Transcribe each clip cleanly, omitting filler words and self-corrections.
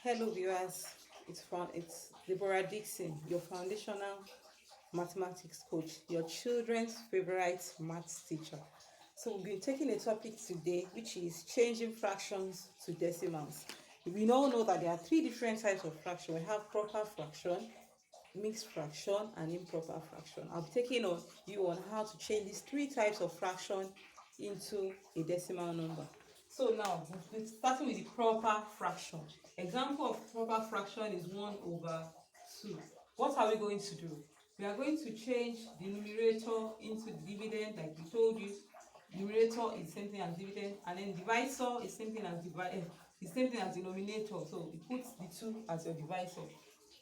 Hello viewers, it's Deborah Dixon, your foundational mathematics coach, your children's favorite maths teacher. So we'll be taking a topic today which is changing fractions to decimals. We all know that there are three different types of fraction. We have proper fraction, mixed fraction, and improper fraction. I'll be taking you on how to change these three types of fraction into a decimal number. So now, we're starting with the proper fraction. Example of proper fraction is 1 over 2. What are we going to do? We are going to change the numerator into the dividend, like we told you. Numerator is same thing as dividend, and then divisor is same thing as is same thing as denominator. So you put the 2 as your divisor,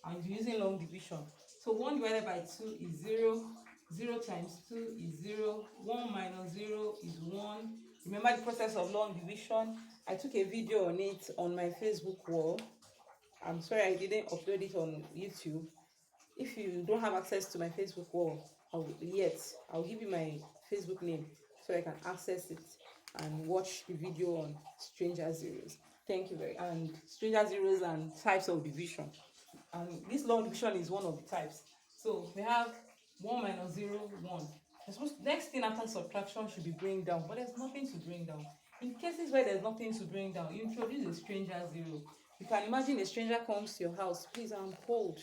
and you're using long division. So 1 divided by 2 is 0. 0 times 2 is 0. 1 minus 0 is 1. Remember the process of long division? I took a video on it on my Facebook wall. I'm sorry I didn't upload it on YouTube. If you don't have access to my Facebook wall I'll give you my Facebook name so I can access it and watch the video on stranger zeros. Thank you very much. And stranger zeros and types of division. And this long division is one of the types. So we have 1 minus 0, 1. Next thing after subtraction should be bring down, but there's nothing to bring down. In cases where there's nothing to bring down, you introduce a stranger zero. You can imagine a stranger comes to your house. Please, I'm cold.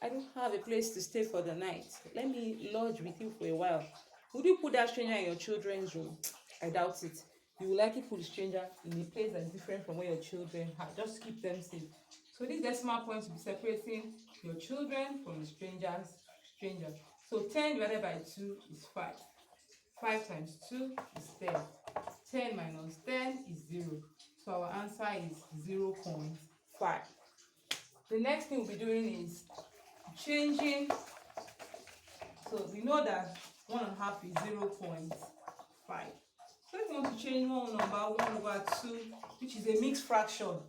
I don't have a place to stay for the night. Let me lodge with you for a while. Would you put that stranger in your children's room? I doubt it. You will likely put the stranger in a place that is different from where your children are. Just keep them safe. So this decimal point will be separating your children from the stranger. So 10 divided by 2 is 5. 5 times 2 is 10. 10 minus 10 is 0. So our answer is 0.5. The next thing we'll be doing is changing. So we know that 1.5 is 0.5. So if we want to change one number 1 over 2, which is a mixed fraction,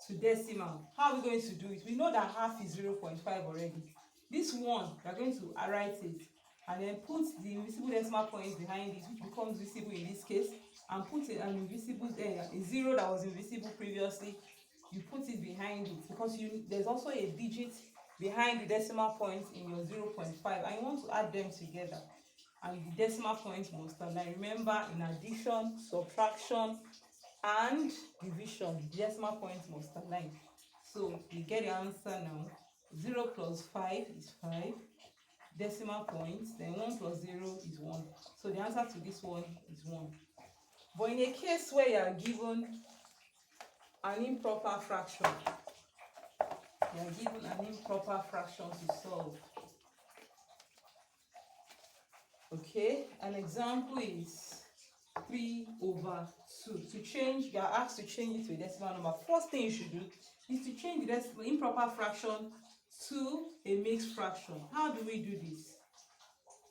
to decimal, how are we going to do it? We know that half is 0.5 already. This one, we are going to write it and then put the invisible decimal point behind it, which becomes visible in this case, and put an invisible a zero that was invisible previously. You put it behind it because there's also a digit behind the decimal point in your 0.5, and you want to add them together, and the decimal point must align. Remember, in addition, subtraction, and division, the decimal point must align. So we get the answer now. 0 plus 5 is 5 decimal points, then 1 plus 0 is 1. So the answer to this one is 1. But in a case where you are given an improper fraction, to solve. Okay, an example is 3 over 2. You are asked to change it to a decimal number. First thing you should do is to change the improper fraction to a mixed fraction. How do we do this?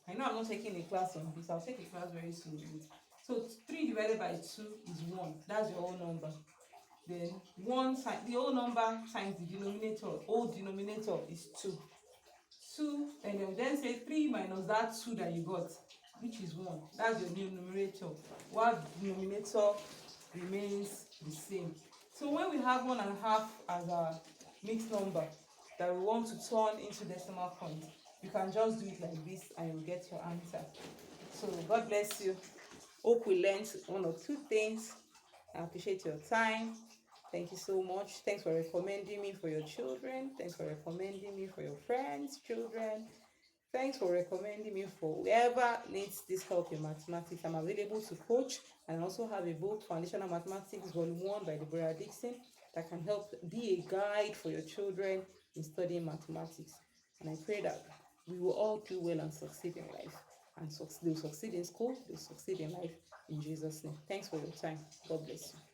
I know I'm not taking a class on this. I'll take a class very soon. So 3 divided by 2 is 1. That's your whole number. Then the whole number times the denominator. Old denominator is 2. 2, and then say 3 minus that 2 that you got, which is 1. That's your new numerator, while the denominator remains the same. So when we have 1.5 as a mixed number that we want to turn into decimal point, you can just do it like this and you'll get your answer. So God bless you. Hope we learned 1 or 2 things. I appreciate your time. Thank you so much. Thanks for recommending me for your children. Thanks for recommending me for your friends' children. Thanks for recommending me for whoever needs this help in mathematics. I'm available to coach, and I also have a book, Foundational Mathematics Volume 1 by Deborah Dixon, that can help be a guide for your children in studying mathematics. And I pray that we will all do well and succeed in life. And they'll succeed in school, they'll succeed in life. In Jesus' name. Thanks for your time. God bless you.